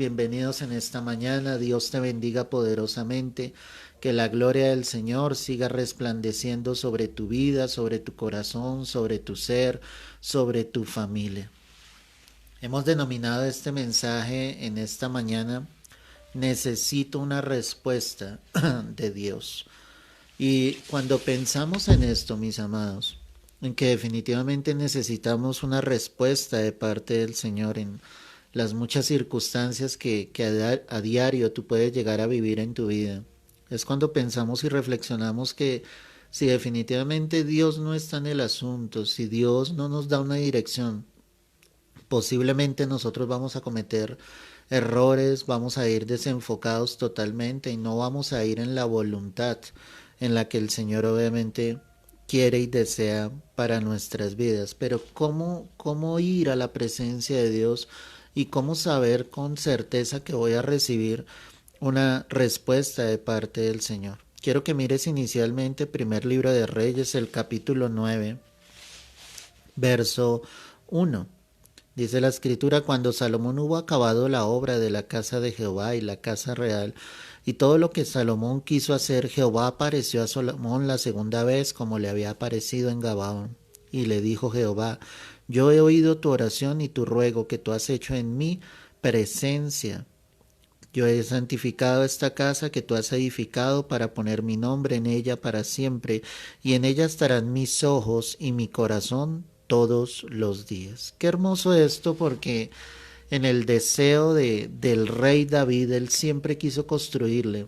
Bienvenidos en esta mañana, Dios te bendiga poderosamente, que la gloria del Señor siga resplandeciendo sobre tu vida, sobre tu corazón, sobre tu ser, sobre tu familia. Hemos denominado este mensaje en esta mañana, necesito una respuesta de Dios. Y cuando pensamos en esto, mis amados, en que definitivamente necesitamos una respuesta de parte del Señor en las muchas circunstancias que a diario tú puedes llegar a vivir en tu vida, es cuando pensamos y reflexionamos que si definitivamente Dios no está en el asunto, si Dios no nos da una dirección, posiblemente nosotros vamos a cometer errores, vamos a ir desenfocados totalmente y no vamos a ir en la voluntad en la que el Señor obviamente quiere y desea para nuestras vidas. Pero ¿cómo ir a la presencia de Dios y cómo saber con certeza que voy a recibir una respuesta de parte del Señor? Quiero que mires inicialmente primer libro de Reyes, el capítulo 9, verso 1. Dice la escritura, cuando Salomón hubo acabado la obra de la casa de Jehová y la casa real, y todo lo que Salomón quiso hacer, Jehová apareció a Salomón la segunda vez como le había aparecido en Gabaón. Y le dijo Jehová, yo he oído tu oración y tu ruego que tú has hecho en mi presencia. Yo he santificado esta casa que tú has edificado para poner mi nombre en ella para siempre, y en ella estarán mis ojos y mi corazón todos los días. Qué hermoso esto, porque en el deseo del rey David, él siempre quiso construirle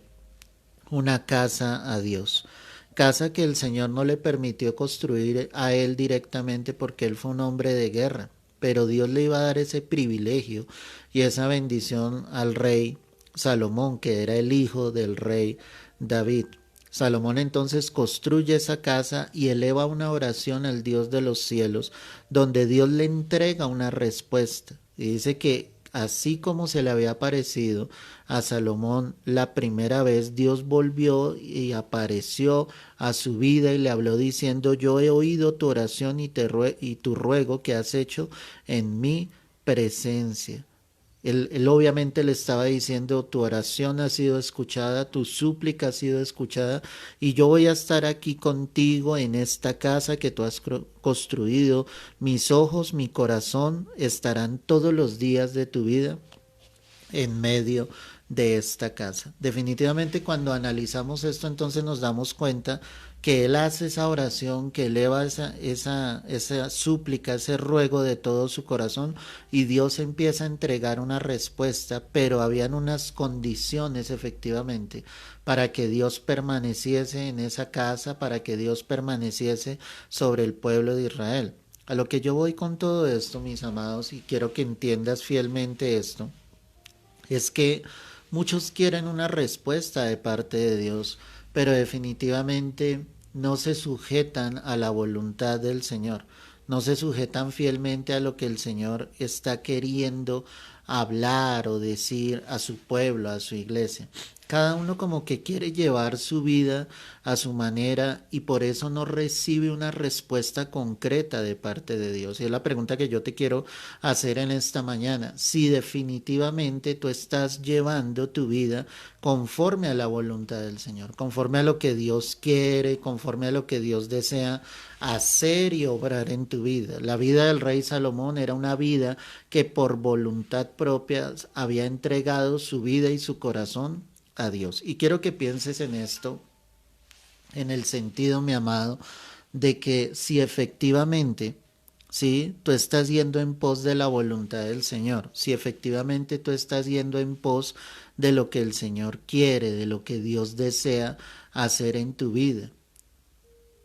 una casa a Dios. Casa que el Señor no le permitió construir a él directamente porque él fue un hombre de guerra. Pero Dios le iba a dar ese privilegio y esa bendición al rey Salomón, que era el hijo del rey David. Salomón entonces construye esa casa y eleva una oración al Dios de los cielos, donde Dios le entrega una respuesta. Y dice que así como se le había aparecido a Salomón la primera vez, Dios volvió y apareció a su vida y le habló diciendo, yo he oído tu oración y tu ruego que has hecho en mi presencia. Él obviamente le estaba diciendo, tu oración ha sido escuchada, tu súplica ha sido escuchada, y yo voy a estar aquí contigo en esta casa que tú has construido. Mis ojos, mi corazón estarán todos los días de tu vida en medio de esta casa. Definitivamente cuando analizamos esto, entonces nos damos cuenta que Él hace esa oración, que eleva esa súplica, ese ruego de todo su corazón, y Dios empieza a entregar una respuesta, pero habían unas condiciones efectivamente para que Dios permaneciese en esa casa, para que Dios permaneciese sobre el pueblo de Israel. A lo que yo voy con todo esto, mis amados, y quiero que entiendas fielmente esto, es que muchos quieren una respuesta de parte de Dios, pero definitivamente no se sujetan a la voluntad del Señor, no se sujetan fielmente a lo que el Señor está queriendo hablar o decir a su pueblo, a su iglesia. Cada uno como que quiere llevar su vida a su manera y por eso no recibe una respuesta concreta de parte de Dios. Y es la pregunta que yo te quiero hacer en esta mañana. Si definitivamente tú estás llevando tu vida conforme a la voluntad del Señor, conforme a lo que Dios quiere, conforme a lo que Dios desea hacer y obrar en tu vida. La vida del rey Salomón era una vida que por voluntad propia había entregado su vida y su corazón a Dios. Y quiero que pienses en esto, en el sentido, mi amado, de que si efectivamente, si tú estás yendo en pos de la voluntad del Señor, si efectivamente tú estás yendo en pos de lo que el Señor quiere, de lo que Dios desea hacer en tu vida.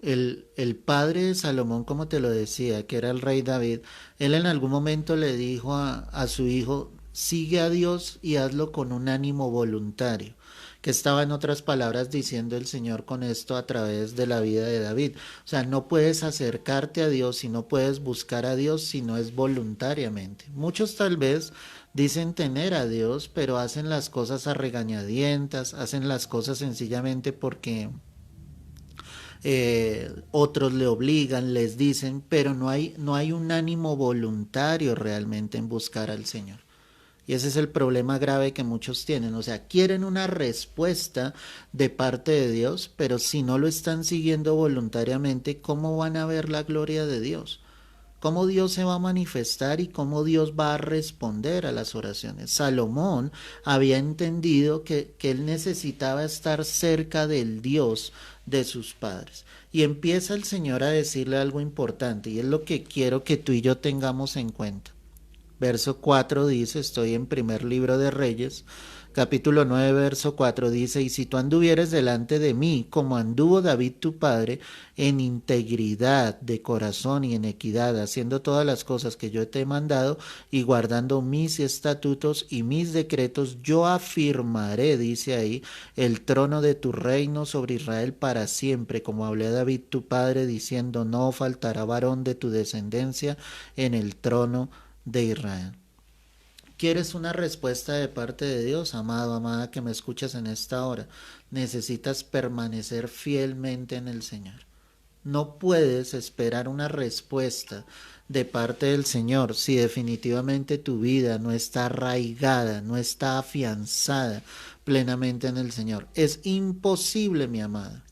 El padre de Salomón, como te lo decía, que era el rey David, él en algún momento le dijo a su hijo, sigue a Dios y hazlo con un ánimo voluntario, que estaba en otras palabras diciendo el Señor con esto a través de la vida de David. O sea, no puedes acercarte a Dios y no puedes buscar a Dios si no es voluntariamente. Muchos tal vez dicen tener a Dios, pero hacen las cosas a regañadientas, hacen las cosas sencillamente porque otros le obligan, les dicen, pero no hay un ánimo voluntario realmente en buscar al Señor. Y ese es el problema grave que muchos tienen. O sea, quieren una respuesta de parte de Dios, pero si no lo están siguiendo voluntariamente, ¿cómo van a ver la gloria de Dios? ¿Cómo Dios se va a manifestar y cómo Dios va a responder a las oraciones? Salomón había entendido que él necesitaba estar cerca del Dios de sus padres. Y empieza el Señor a decirle algo importante, y es lo que quiero que tú y yo tengamos en cuenta. Verso 4 dice, estoy en primer libro de Reyes, capítulo 9, verso 4 dice, y si tú anduvieres delante de mí, como anduvo David tu padre, en integridad de corazón y en equidad, haciendo todas las cosas que yo te he mandado y guardando mis estatutos y mis decretos, yo afirmaré, dice ahí, el trono de tu reino sobre Israel para siempre, como hablé a David tu padre, diciendo, no faltará varón de tu descendencia en el trono de Israel. ¿Quieres una respuesta de parte de Dios, amado, amada, que me escuchas en esta hora? Necesitas permanecer fielmente en el Señor. No puedes esperar una respuesta de parte del Señor si definitivamente tu vida no está arraigada, no está afianzada plenamente en el Señor. Es imposible, mi amada.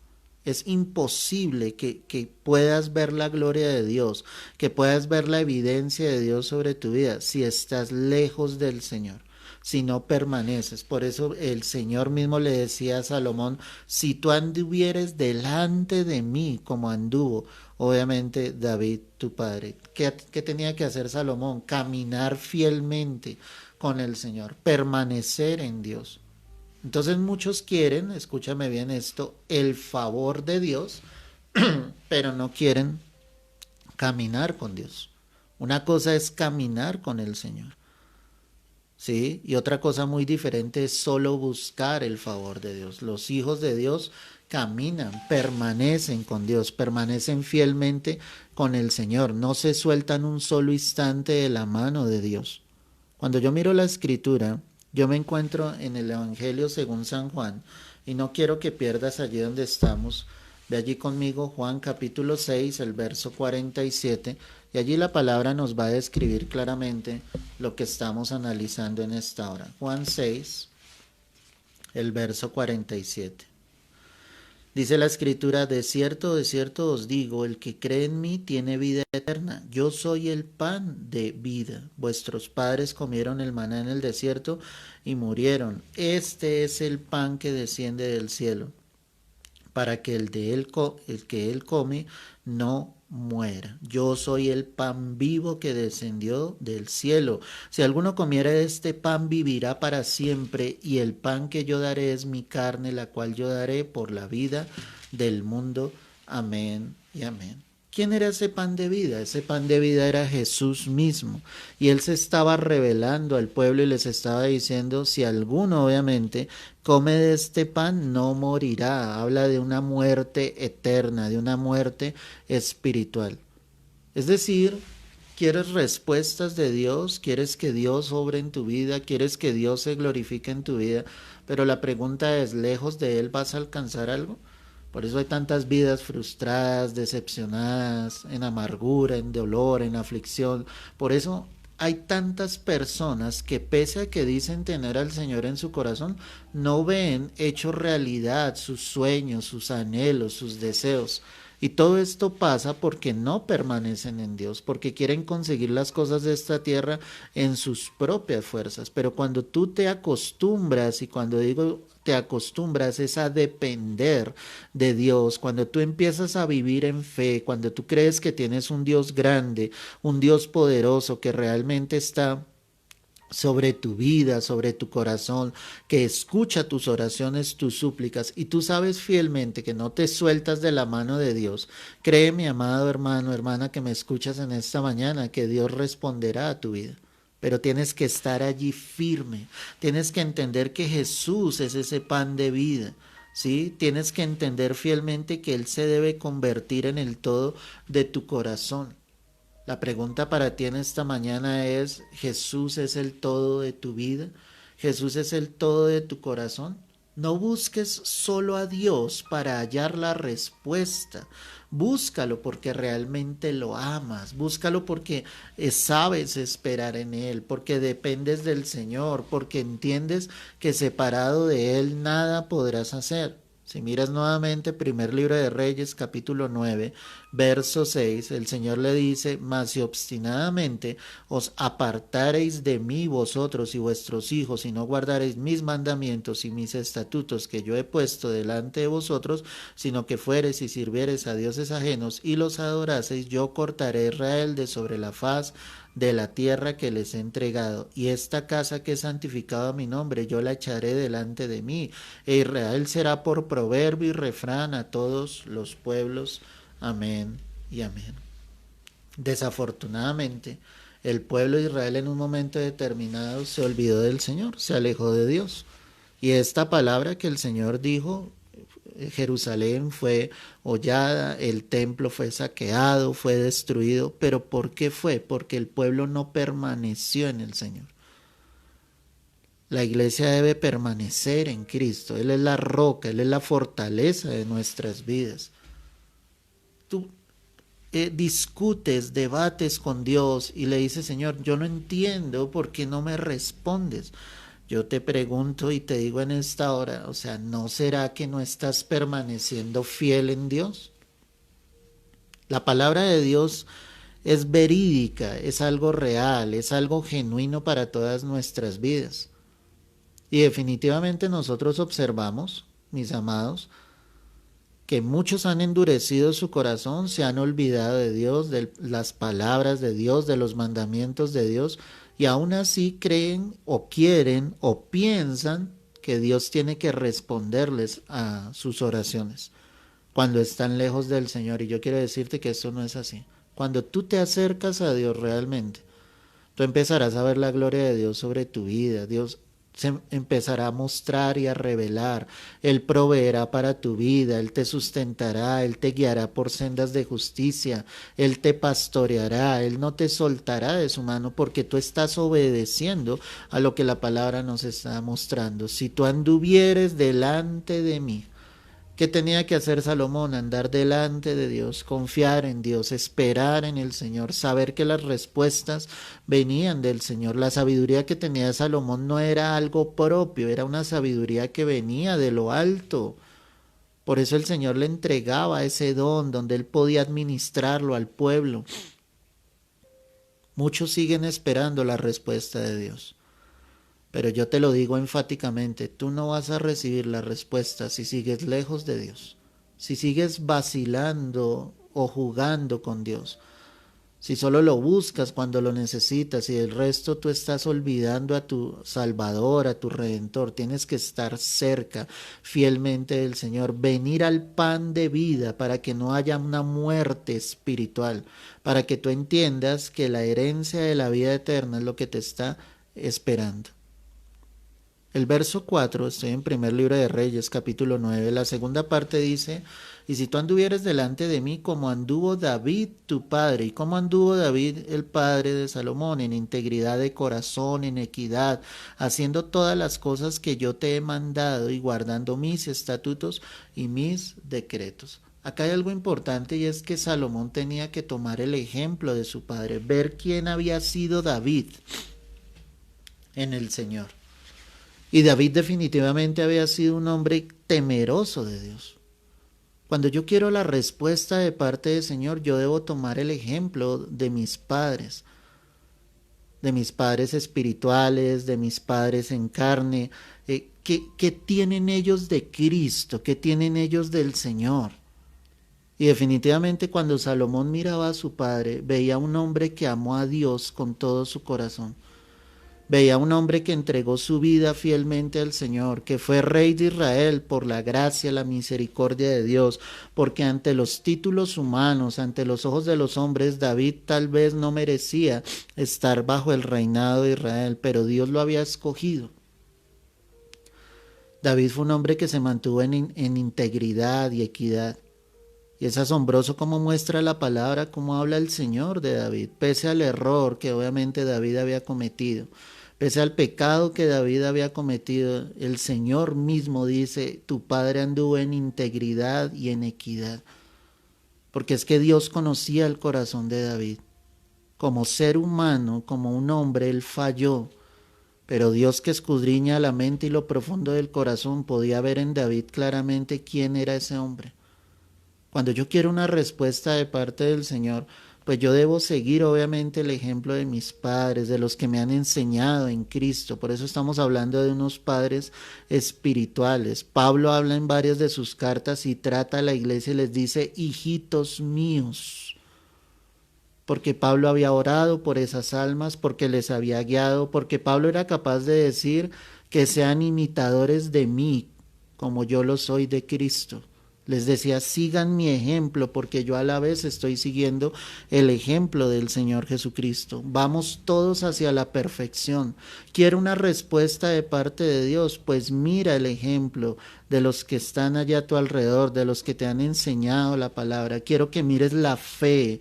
Es imposible que puedas ver la gloria de Dios, que puedas ver la evidencia de Dios sobre tu vida si estás lejos del Señor, si no permaneces. Por eso el Señor mismo le decía a Salomón, si tú anduvieres delante de mí como anduvo, obviamente David tu padre. ¿Qué tenía que hacer Salomón? Caminar fielmente con el Señor, permanecer en Dios. Entonces muchos quieren, escúchame bien esto, el favor de Dios, pero no quieren caminar con Dios. Una cosa es caminar con el Señor, ¿sí? Y otra cosa muy diferente es solo buscar el favor de Dios. Los hijos de Dios caminan, permanecen con Dios, permanecen fielmente con el Señor, no se sueltan un solo instante de la mano de Dios. Cuando yo miro la escritura, yo me encuentro en el Evangelio según San Juan y no quiero que pierdas allí donde estamos. Ve allí conmigo Juan capítulo 6, el verso 47, y allí la palabra nos va a describir claramente lo que estamos analizando en esta hora. Juan 6, el verso 47. Dice la escritura, de cierto os digo, el que cree en mí tiene vida eterna. Yo soy el pan de vida. Vuestros padres comieron el maná en el desierto y murieron. Este es el pan que desciende del cielo, para que el que él come no muera. Yo soy el pan vivo que descendió del cielo. Si alguno comiera de este pan vivirá para siempre, y el pan que yo daré es mi carne, la cual yo daré por la vida del mundo. Amén y amén. ¿Quién era ese pan de vida? Ese pan de vida era Jesús mismo. Y él se estaba revelando al pueblo y les estaba diciendo, si alguno obviamente come de este pan, no morirá. Habla de una muerte eterna, de una muerte espiritual. Es decir, ¿quieres respuestas de Dios? ¿Quieres que Dios obre en tu vida? ¿Quieres que Dios se glorifique en tu vida? Pero la pregunta es, ¿lejos de Él vas a alcanzar algo? Por eso hay tantas vidas frustradas, decepcionadas, en amargura, en dolor, en aflicción. Por eso hay tantas personas que pese a que dicen tener al Señor en su corazón, no ven hecho realidad sus sueños, sus anhelos, sus deseos. Y todo esto pasa porque no permanecen en Dios, porque quieren conseguir las cosas de esta tierra en sus propias fuerzas. Pero cuando tú te acostumbras, y cuando digo te acostumbras es a depender de Dios, cuando tú empiezas a vivir en fe, cuando tú crees que tienes un Dios grande, un Dios poderoso que realmente está sobre tu vida, sobre tu corazón, que escucha tus oraciones, tus súplicas, y tú sabes fielmente que no te sueltas de la mano de Dios. Créeme, amado hermano, hermana que me escuchas en esta mañana, que Dios responderá a tu vida. Pero tienes que estar allí firme, tienes que entender que Jesús es ese pan de vida, ¿sí? Tienes que entender fielmente que Él se debe convertir en el todo de tu corazón. La pregunta para ti en esta mañana es, ¿Jesús es el todo de tu vida? ¿Jesús es el todo de tu corazón? No busques solo a Dios para hallar la respuesta. Búscalo porque realmente lo amas. Búscalo porque sabes esperar en Él, porque dependes del Señor, porque entiendes que separado de Él nada podrás hacer. Si miras nuevamente primer libro de Reyes, capítulo 9, verso 6, el Señor le dice: mas si obstinadamente os apartareis de mí vosotros y vuestros hijos, y no guardareis mis mandamientos y mis estatutos que yo he puesto delante de vosotros, sino que fuereis y sirviereis a dioses ajenos y los adoraseis, yo cortaré a Israel de sobre la faz de la tierra que les he entregado, y esta casa que he santificado a mi nombre, yo la echaré delante de mí, e Israel será por proverbio y refrán a todos los pueblos. Amén y amén. Desafortunadamente, el pueblo de Israel en un momento determinado se olvidó del Señor, se alejó de Dios. Y esta palabra que el Señor dijo: Jerusalén fue hollada, el templo fue saqueado, fue destruido. ¿Pero por qué fue? Porque el pueblo no permaneció en el Señor. La iglesia debe permanecer en Cristo. Él es la roca, Él es la fortaleza de nuestras vidas. Tú discutes, debates con Dios y le dices: Señor, yo no entiendo por qué no me respondes. Yo te pregunto y te digo en esta hora, o sea, ¿no será que no estás permaneciendo fiel en Dios? La palabra de Dios es verídica, es algo real, es algo genuino para todas nuestras vidas. Y definitivamente nosotros observamos, mis amados, que muchos han endurecido su corazón, se han olvidado de Dios, de las palabras de Dios, de los mandamientos de Dios, y aún así creen o quieren o piensan que Dios tiene que responderles a sus oraciones cuando están lejos del Señor. Y yo quiero decirte que esto no es así. Cuando tú te acercas a Dios realmente, tú empezarás a ver la gloria de Dios sobre tu vida. Dios se empezará a mostrar y a revelar. Él proveerá para tu vida, Él te sustentará, Él te guiará por sendas de justicia, Él te pastoreará, Él no te soltará de su mano porque tú estás obedeciendo a lo que la palabra nos está mostrando. Si tú anduvieres delante de mí. ¿Qué tenía que hacer Salomón? Andar delante de Dios, confiar en Dios, esperar en el Señor, saber que las respuestas venían del Señor. La sabiduría que tenía Salomón no era algo propio, era una sabiduría que venía de lo alto. Por eso el Señor le entregaba ese don donde él podía administrarlo al pueblo. Muchos siguen esperando la respuesta de Dios. Pero yo te lo digo enfáticamente, tú no vas a recibir la respuesta si sigues lejos de Dios, si sigues vacilando o jugando con Dios, si solo lo buscas cuando lo necesitas y el resto tú estás olvidando a tu Salvador, a tu Redentor. Tienes que estar cerca fielmente del Señor, venir al pan de vida para que no haya una muerte espiritual, para que tú entiendas que la herencia de la vida eterna es lo que te está esperando. El verso 4, estoy en primer libro de Reyes, capítulo 9, la segunda parte dice: y si tú anduvieres delante de mí como anduvo David tu padre. ¿Y cómo anduvo David el padre de Salomón? En integridad de corazón, en equidad, haciendo todas las cosas que yo te he mandado y guardando mis estatutos y mis decretos. Acá hay algo importante y es que Salomón tenía que tomar el ejemplo de su padre, ver quién había sido David en el Señor. Y David definitivamente había sido un hombre temeroso de Dios. Cuando yo quiero la respuesta de parte del Señor, yo debo tomar el ejemplo de mis padres espirituales, de mis padres en carne. ¿Qué tienen ellos de Cristo? ¿Qué tienen ellos del Señor? Y definitivamente cuando Salomón miraba a su padre, veía un hombre que amó a Dios con todo su corazón. Veía un hombre que entregó su vida fielmente al Señor, que fue rey de Israel por la gracia, la misericordia de Dios, porque ante los títulos humanos, ante los ojos de los hombres, David tal vez no merecía estar bajo el reinado de Israel, pero Dios lo había escogido. David fue un hombre que se mantuvo en integridad y equidad. Y es asombroso cómo muestra la palabra, cómo habla el Señor de David, pese al error que obviamente David había cometido. Pese al pecado que David había cometido, el Señor mismo dice, tu padre anduvo en integridad y en equidad. Porque es que Dios conocía el corazón de David. Como ser humano, como un hombre, él falló. Pero Dios, que escudriña la mente y lo profundo del corazón, podía ver en David claramente quién era ese hombre. Cuando yo quiero una respuesta de parte del Señor, pues yo debo seguir obviamente el ejemplo de mis padres, de los que me han enseñado en Cristo. Por eso estamos hablando de unos padres espirituales. Pablo habla en varias de sus cartas y trata a la iglesia y les dice, hijitos míos. Porque Pablo había orado por esas almas, porque les había guiado, porque Pablo era capaz de decir que sean imitadores de mí, como yo lo soy de Cristo. Les decía, sigan mi ejemplo, porque yo a la vez estoy siguiendo el ejemplo del Señor Jesucristo. Vamos todos hacia la perfección. ¿Quiero una respuesta de parte de Dios? Pues mira el ejemplo de los que están allá a tu alrededor, de los que te han enseñado la palabra. Quiero que mires la fe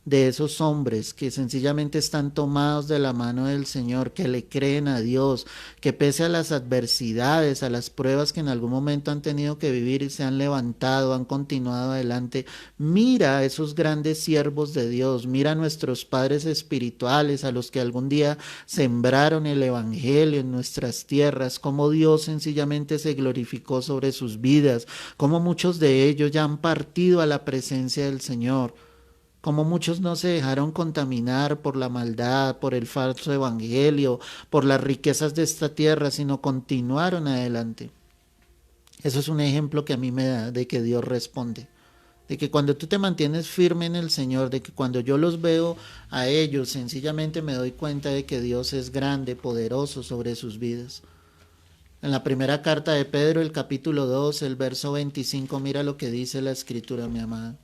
de esos hombres que sencillamente están tomados de la mano del Señor, que le creen a Dios, que pese a las adversidades, a las pruebas que en algún momento han tenido que vivir y se han levantado, han continuado adelante. Mira a esos grandes siervos de Dios, mira a nuestros padres espirituales, a los que algún día sembraron el Evangelio en nuestras tierras, cómo Dios sencillamente se glorificó sobre sus vidas, cómo muchos de ellos ya han partido a la presencia del Señor. Como muchos no se dejaron contaminar por la maldad, por el falso evangelio, por las riquezas de esta tierra, sino continuaron adelante. Eso es un ejemplo que a mí me da de que Dios responde. De que cuando tú te mantienes firme en el Señor, de que cuando yo los veo a ellos, sencillamente me doy cuenta de que Dios es grande, poderoso sobre sus vidas. En la primera carta de Pedro, el capítulo 2, el verso 25, mira lo que dice la Escritura, mi amada.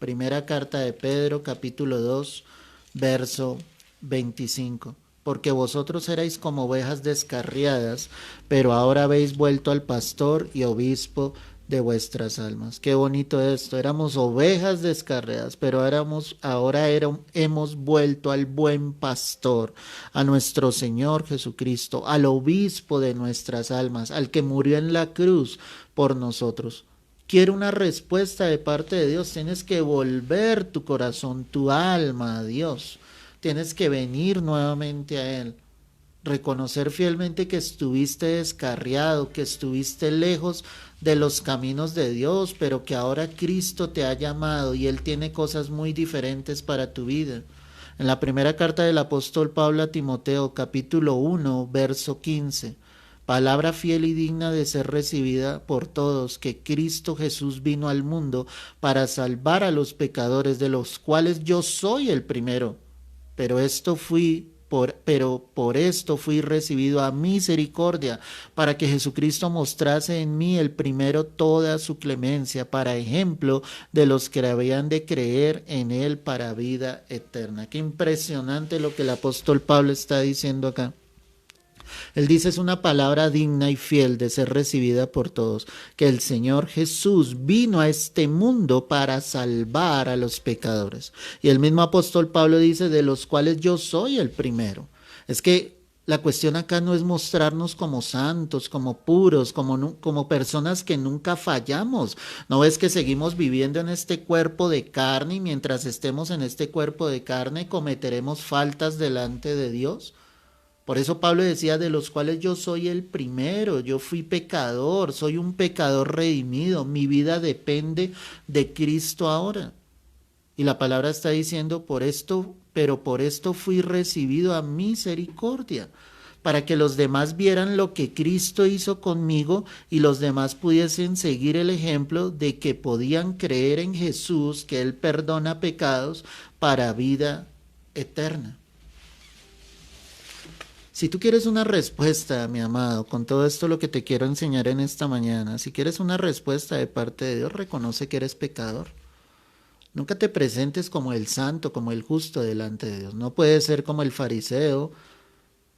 Primera carta de Pedro, capítulo 2, verso 25. Porque vosotros erais como ovejas descarriadas, pero ahora habéis vuelto al pastor y obispo de vuestras almas. Qué bonito esto. Éramos ovejas descarriadas, pero hemos vuelto al buen pastor, a nuestro Señor Jesucristo, al obispo de nuestras almas, al que murió en la cruz por nosotros. Quiero una respuesta de parte de Dios. Tienes que volver tu corazón, tu alma a Dios. Tienes que venir nuevamente a Él. Reconocer fielmente que estuviste descarriado, que estuviste lejos de los caminos de Dios, pero que ahora Cristo te ha llamado y Él tiene cosas muy diferentes para tu vida. En la primera carta del apóstol Pablo a Timoteo, capítulo 1, verso 15. Palabra fiel y digna de ser recibida por todos, que Cristo Jesús vino al mundo para salvar a los pecadores, de los cuales yo soy el primero. Pero por esto fui recibido a misericordia, para que Jesucristo mostrase en mí el primero toda su clemencia, para ejemplo de los que habían de creer en él para vida eterna. Qué impresionante lo que el apóstol Pablo está diciendo acá. Él dice, es una palabra digna y fiel de ser recibida por todos, que el Señor Jesús vino a este mundo para salvar a los pecadores. Y el mismo apóstol Pablo dice, de los cuales yo soy el primero. Es que la cuestión acá no es mostrarnos como santos, como puros, como personas que nunca fallamos. ¿No ves que seguimos viviendo en este cuerpo de carne y mientras estemos en este cuerpo de carne cometeremos faltas delante de Dios? Por eso Pablo decía, de los cuales yo soy el primero, yo fui pecador, soy un pecador redimido, mi vida depende de Cristo ahora. Y la palabra está diciendo, por esto fui recibido a misericordia, para que los demás vieran lo que Cristo hizo conmigo y los demás pudiesen seguir el ejemplo de que podían creer en Jesús, que Él perdona pecados para vida eterna. Si tú quieres una respuesta, mi amado, con todo esto lo que te quiero enseñar en esta mañana, si quieres una respuesta de parte de Dios, reconoce que eres pecador. Nunca te presentes como el santo, como el justo delante de Dios. No puedes ser como el fariseo,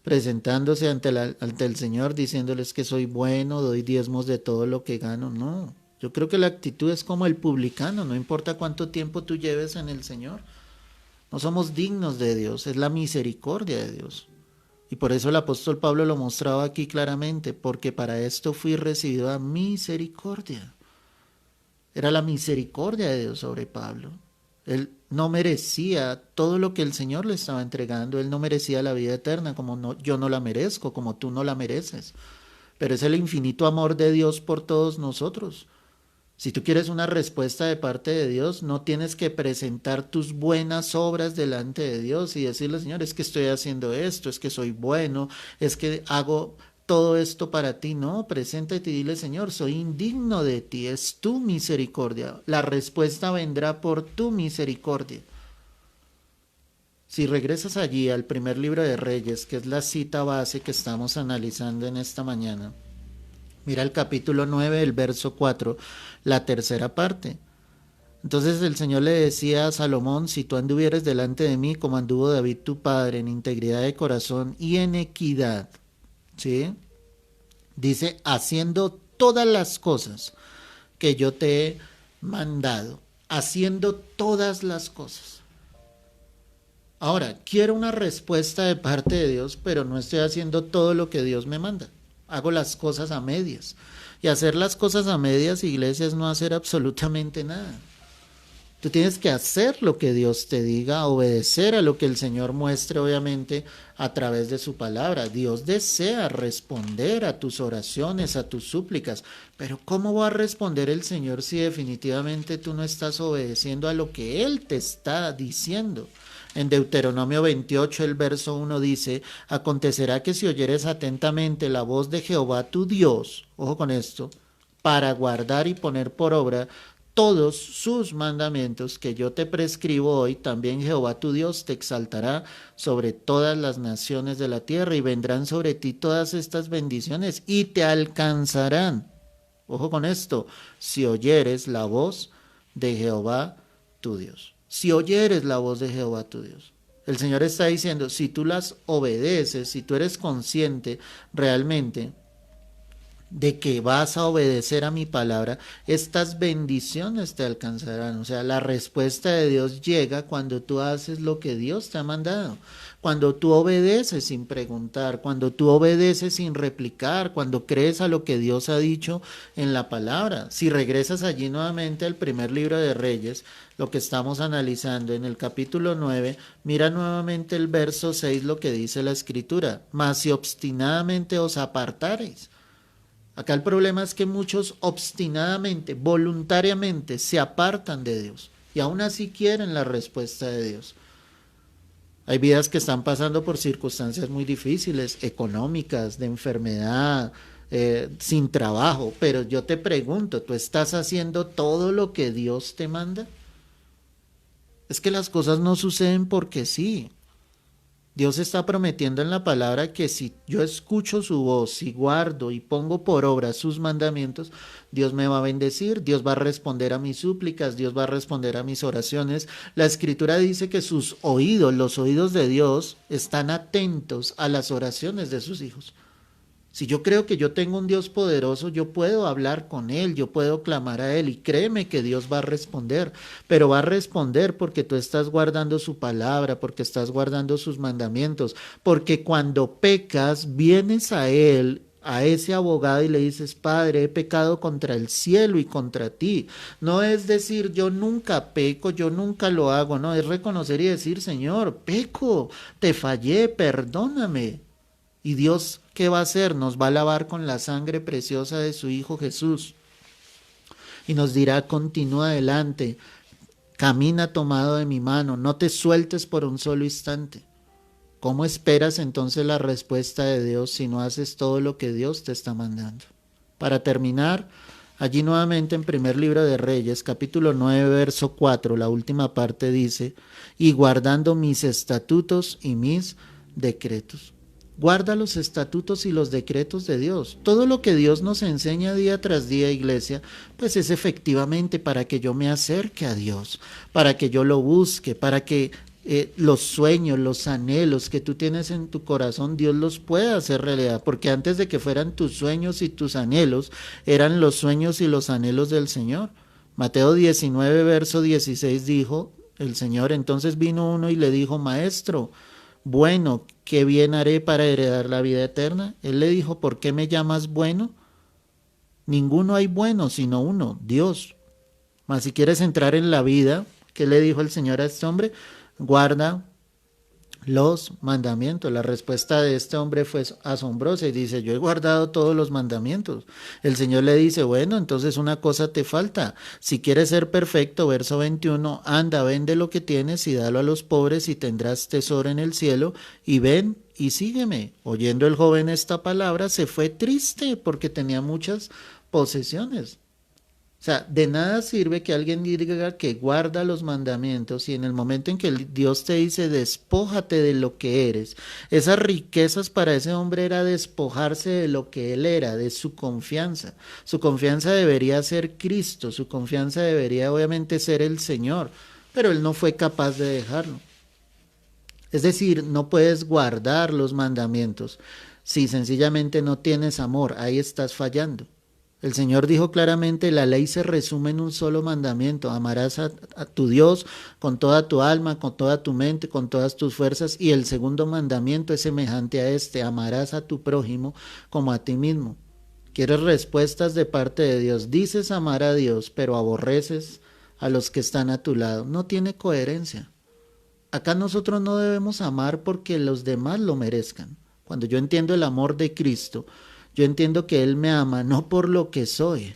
presentándose ante el Señor, diciéndoles que soy bueno, doy diezmos de todo lo que gano. No, yo creo que la actitud es como el publicano, no importa cuánto tiempo tú lleves en el Señor. No somos dignos de Dios, es la misericordia de Dios. Y por eso el apóstol Pablo lo mostraba aquí claramente, porque para esto fui recibido a misericordia. Era la misericordia de Dios sobre Pablo. Él no merecía todo lo que el Señor le estaba entregando. Él no merecía la vida eterna, como yo no la merezco, como tú no la mereces. Pero es el infinito amor de Dios por todos nosotros. Si tú quieres una respuesta de parte de Dios, no tienes que presentar tus buenas obras delante de Dios y decirle, Señor, es que estoy haciendo esto, es que soy bueno, es que hago todo esto para ti. No, preséntate y dile, Señor, soy indigno de ti, es tu misericordia. La respuesta vendrá por tu misericordia. Si regresas allí al primer libro de Reyes, que es la cita base que estamos analizando en esta mañana, mira el capítulo 9, el verso 4, la tercera parte. Entonces el Señor le decía a Salomón, si tú anduvieres delante de mí como anduvo David tu padre, en integridad de corazón y en equidad, ¿sí? Dice, haciendo todas las cosas que yo te he mandado, haciendo todas las cosas. Ahora, quiero una respuesta de parte de Dios, pero no estoy haciendo todo lo que Dios me manda. Hago las cosas a medias. Y hacer las cosas a medias, iglesia, es no hacer absolutamente nada. Tú tienes que hacer lo que Dios te diga, obedecer a lo que el Señor muestre, obviamente, a través de su palabra. Dios desea responder a tus oraciones, a tus súplicas, pero ¿cómo va a responder el Señor si definitivamente tú no estás obedeciendo a lo que Él te está diciendo? En Deuteronomio 28, el verso 1 dice, acontecerá que si oyeres atentamente la voz de Jehová tu Dios, ojo con esto, para guardar y poner por obra todos sus mandamientos que yo te prescribo hoy, también Jehová tu Dios te exaltará sobre todas las naciones de la tierra y vendrán sobre ti todas estas bendiciones y te alcanzarán. Ojo con esto, si oyeres la voz de Jehová tu Dios. Si oyeres la voz de Jehová tu Dios. El Señor está diciendo, si tú las obedeces, si tú eres consciente realmente de que vas a obedecer a mi palabra, estas bendiciones te alcanzarán. O sea, la respuesta de Dios llega cuando tú haces lo que Dios te ha mandado, cuando tú obedeces sin preguntar, cuando tú obedeces sin replicar, cuando crees a lo que Dios ha dicho en la palabra. Si regresas allí nuevamente al primer libro de Reyes, lo que estamos analizando en el capítulo 9, mira nuevamente el verso 6, lo que dice la Escritura, mas si obstinadamente os apartareis. Acá el problema es que muchos obstinadamente, voluntariamente se apartan de Dios y aún así quieren la respuesta de Dios. Hay vidas que están pasando por circunstancias muy difíciles, económicas, de enfermedad, sin trabajo, pero yo te pregunto, ¿tú estás haciendo todo lo que Dios te manda? Es que las cosas no suceden porque sí. Dios está prometiendo en la palabra que si yo escucho su voz, si guardo y pongo por obra sus mandamientos, Dios me va a bendecir, Dios va a responder a mis súplicas, Dios va a responder a mis oraciones. La Escritura dice que sus oídos, los oídos de Dios, están atentos a las oraciones de sus hijos. Si yo creo que yo tengo un Dios poderoso, yo puedo hablar con Él, yo puedo clamar a Él y créeme que Dios va a responder, pero va a responder porque tú estás guardando su palabra, porque estás guardando sus mandamientos, porque cuando pecas vienes a Él, a ese abogado y le dices, Padre, he pecado contra el cielo y contra ti. No es decir, yo nunca peco, yo nunca lo hago, no, es reconocer y decir, Señor, peco, te fallé, perdóname. Y Dios, ¿qué va a hacer? Nos va a lavar con la sangre preciosa de su Hijo Jesús. Y nos dirá, continúa adelante, camina tomado de mi mano, no te sueltes por un solo instante. ¿Cómo esperas entonces la respuesta de Dios si no haces todo lo que Dios te está mandando? Para terminar, allí nuevamente en primer libro de Reyes, capítulo 9, verso 4, la última parte dice, y guardando mis estatutos y mis decretos. Guarda los estatutos y los decretos de Dios. Todo lo que Dios nos enseña día tras día, iglesia, pues es efectivamente para que yo me acerque a Dios, para que yo lo busque, para que los sueños, los anhelos que tú tienes en tu corazón, Dios los pueda hacer realidad, porque antes de que fueran tus sueños y tus anhelos, eran los sueños y los anhelos del Señor. Mateo 19, verso 16 dijo el Señor, entonces vino uno y le dijo, Maestro, bueno, ¿qué bien haré para heredar la vida eterna? Él le dijo, ¿por qué me llamas bueno? Ninguno hay bueno, sino uno, Dios. Mas si quieres entrar en la vida, ¿qué le dijo el Señor a este hombre? Guarda los mandamientos. La respuesta de este hombre fue asombrosa y dice, yo he guardado todos los mandamientos. El Señor le dice, bueno, entonces una cosa te falta. Si quieres ser perfecto, verso 21, anda, vende lo que tienes y dalo a los pobres y tendrás tesoro en el cielo, y ven y sígueme. Oyendo el joven esta palabra, se fue triste porque tenía muchas posesiones. O sea, de nada sirve que alguien diga que guarda los mandamientos y en el momento en que Dios te dice despójate de lo que eres, esas riquezas para ese hombre era despojarse de lo que él era, de su confianza. Su confianza debería ser Cristo, su confianza debería obviamente ser el Señor, pero él no fue capaz de dejarlo. Es decir, no puedes guardar los mandamientos si sencillamente no tienes amor, ahí estás fallando. El Señor dijo claramente, la ley se resume en un solo mandamiento, amarás a tu Dios con toda tu alma, con toda tu mente, con todas tus fuerzas, y el segundo mandamiento es semejante a este, amarás a tu prójimo como a ti mismo. ¿Quieres respuestas de parte de Dios? Dices amar a Dios, pero aborreces a los que están a tu lado. No tiene coherencia. Acá nosotros no debemos amar porque los demás lo merezcan. Cuando yo entiendo el amor de Cristo, yo entiendo que Él me ama no por lo que soy,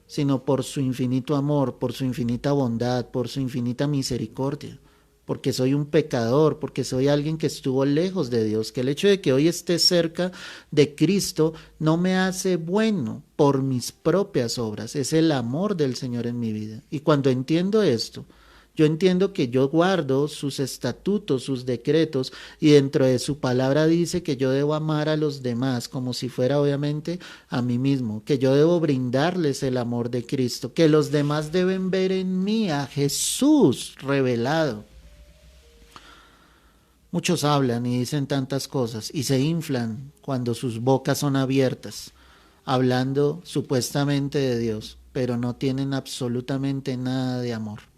sino por su infinito amor, por su infinita bondad, por su infinita misericordia, porque soy un pecador, porque soy alguien que estuvo lejos de Dios, que el hecho de que hoy esté cerca de Cristo no me hace bueno por mis propias obras, es el amor del Señor en mi vida. Y cuando entiendo esto, yo entiendo que yo guardo sus estatutos, sus decretos, y dentro de su palabra dice que yo debo amar a los demás como si fuera obviamente a mí mismo, que yo debo brindarles el amor de Cristo, que los demás deben ver en mí a Jesús revelado. Muchos hablan y dicen tantas cosas y se inflan cuando sus bocas son abiertas, hablando supuestamente de Dios, pero no tienen absolutamente nada de amor.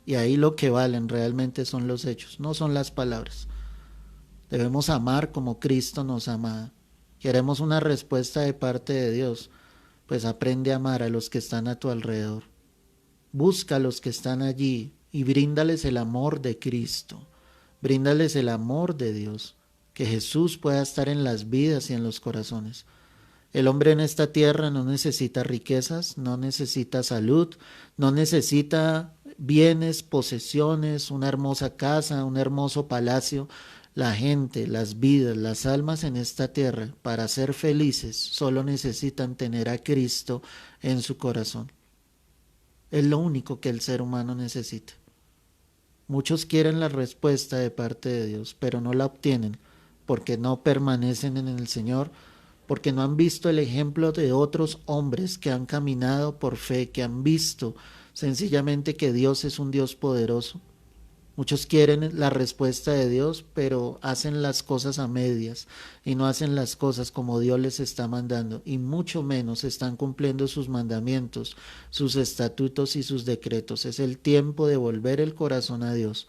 Y ahí lo que valen realmente son los hechos, no son las palabras. Debemos amar como Cristo nos ama. Queremos una respuesta de parte de Dios, pues aprende a amar a los que están a tu alrededor. Busca a los que están allí y bríndales el amor de Cristo. Bríndales el amor de Dios. Que Jesús pueda estar en las vidas y en los corazones. El hombre en esta tierra no necesita riquezas, no necesita salud, no necesita bienes, posesiones, una hermosa casa, un hermoso palacio. La gente, las vidas, las almas en esta tierra, para ser felices, solo necesitan tener a Cristo en su corazón. Es lo único que el ser humano necesita. Muchos quieren la respuesta de parte de Dios, pero no la obtienen porque no permanecen en el Señor, porque no han visto el ejemplo de otros hombres que han caminado por fe, que han visto sencillamente que Dios es un Dios poderoso. Muchos quieren la respuesta de Dios, pero hacen las cosas a medias y no hacen las cosas como Dios les está mandando, y mucho menos están cumpliendo sus mandamientos, sus estatutos y sus decretos. Es el tiempo de volver el corazón a Dios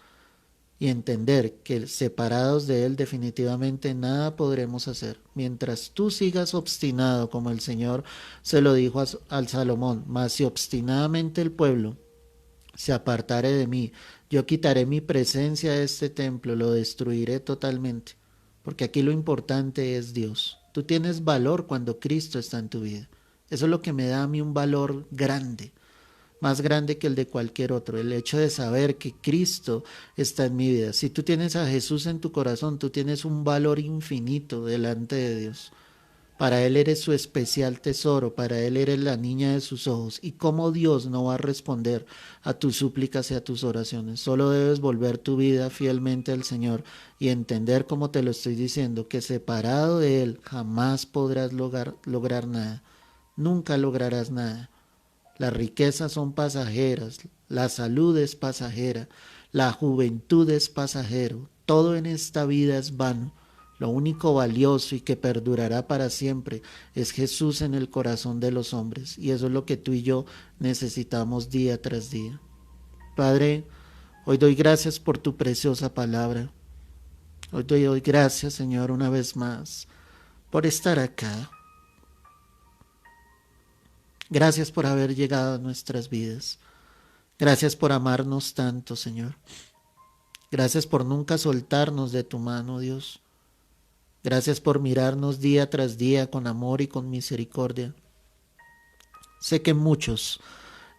y entender que separados de Él definitivamente nada podremos hacer. Mientras tú sigas obstinado, como el Señor se lo dijo al Salomón, mas si obstinadamente el pueblo se apartare de mí, yo quitaré mi presencia de este templo, lo destruiré totalmente, porque aquí lo importante es Dios. Tú tienes valor cuando Cristo está en tu vida. Eso es lo que me da a mí un valor grande, más grande que el de cualquier otro, el hecho de saber que Cristo está en mi vida. Si tú tienes a Jesús en tu corazón, tú tienes un valor infinito delante de Dios. Para Él eres su especial tesoro, para Él eres la niña de sus ojos. ¿Y cómo Dios no va a responder a tus súplicas y a tus oraciones? Solo debes volver tu vida fielmente al Señor y entender, como te lo estoy diciendo, que separado de Él jamás podrás lograr nada. Nunca lograrás nada. Las riquezas son pasajeras, la salud es pasajera, la juventud es pasajero, todo en esta vida es vano. Lo único valioso y que perdurará para siempre es Jesús en el corazón de los hombres, y eso es lo que tú y yo necesitamos día tras día. Padre, hoy doy gracias por tu preciosa palabra. Hoy te doy gracias, Señor, una vez más por estar acá. Gracias por haber llegado a nuestras vidas. Gracias por amarnos tanto, Señor. Gracias por nunca soltarnos de tu mano, Dios. Gracias por mirarnos día tras día con amor y con misericordia. Sé que muchos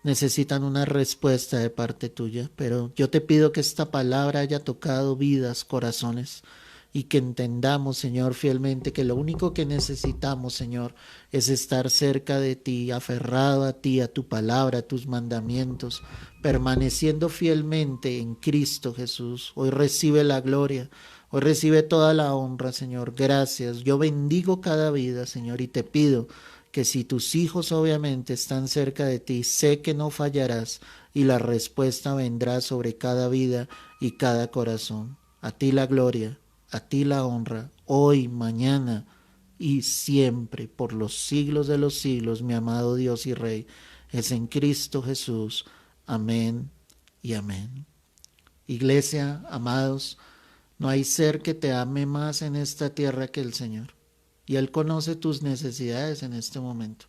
necesitan una respuesta de parte tuya, pero yo te pido que esta palabra haya tocado vidas, corazones, y que entendamos, Señor, fielmente que lo único que necesitamos, Señor, es estar cerca de ti, aferrado a ti, a tu palabra, a tus mandamientos, permaneciendo fielmente en Cristo Jesús. Hoy recibe la gloria, hoy recibe toda la honra, Señor. Gracias. Yo bendigo cada vida, Señor, y te pido que si tus hijos obviamente están cerca de ti, sé que no fallarás y la respuesta vendrá sobre cada vida y cada corazón. A ti la gloria, a ti la honra, hoy, mañana y siempre, por los siglos de los siglos, mi amado Dios y Rey, es en Cristo Jesús. Amén y amén. Iglesia, amados, no hay ser que te ame más en esta tierra que el Señor. Y Él conoce tus necesidades en este momento.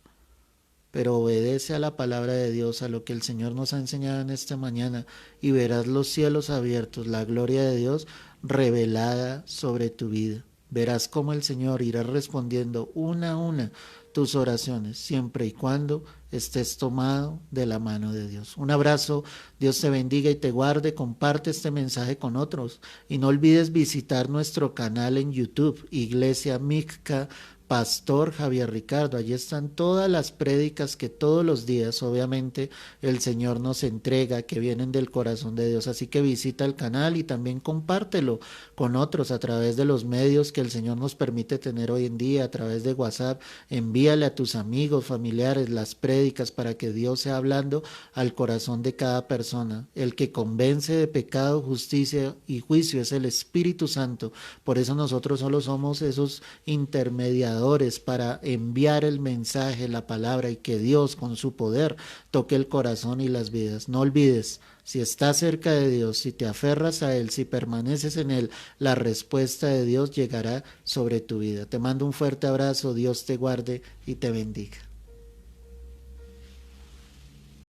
Pero obedece a la palabra de Dios, a lo que el Señor nos ha enseñado en esta mañana, y verás los cielos abiertos, la gloria de Dios revelada sobre tu vida. Verás cómo el Señor irá respondiendo una a una tus oraciones, siempre y cuando estés tomado de la mano de Dios. Un abrazo, Dios te bendiga y te guarde, comparte este mensaje con otros y no olvides visitar nuestro canal en YouTube, Iglesia Mixca Pastor Javier Ricardo. Allí están todas las prédicas que todos los días, obviamente, el Señor nos entrega, que vienen del corazón de Dios. Así que visita el canal y también compártelo con otros a través de los medios que el Señor nos permite tener hoy en día, a través de WhatsApp. Envíale a tus amigos, familiares, las prédicas para que Dios sea hablando al corazón de cada persona. El que convence de pecado, justicia y juicio es el Espíritu Santo. Por eso nosotros solo somos esos intermediadores para enviar el mensaje, la palabra, y que Dios con su poder toque el corazón y las vidas. No olvides, si estás cerca de Dios, si te aferras a Él, si permaneces en Él, la respuesta de Dios llegará sobre tu vida. Te mando un fuerte abrazo, Dios te guarde y te bendiga.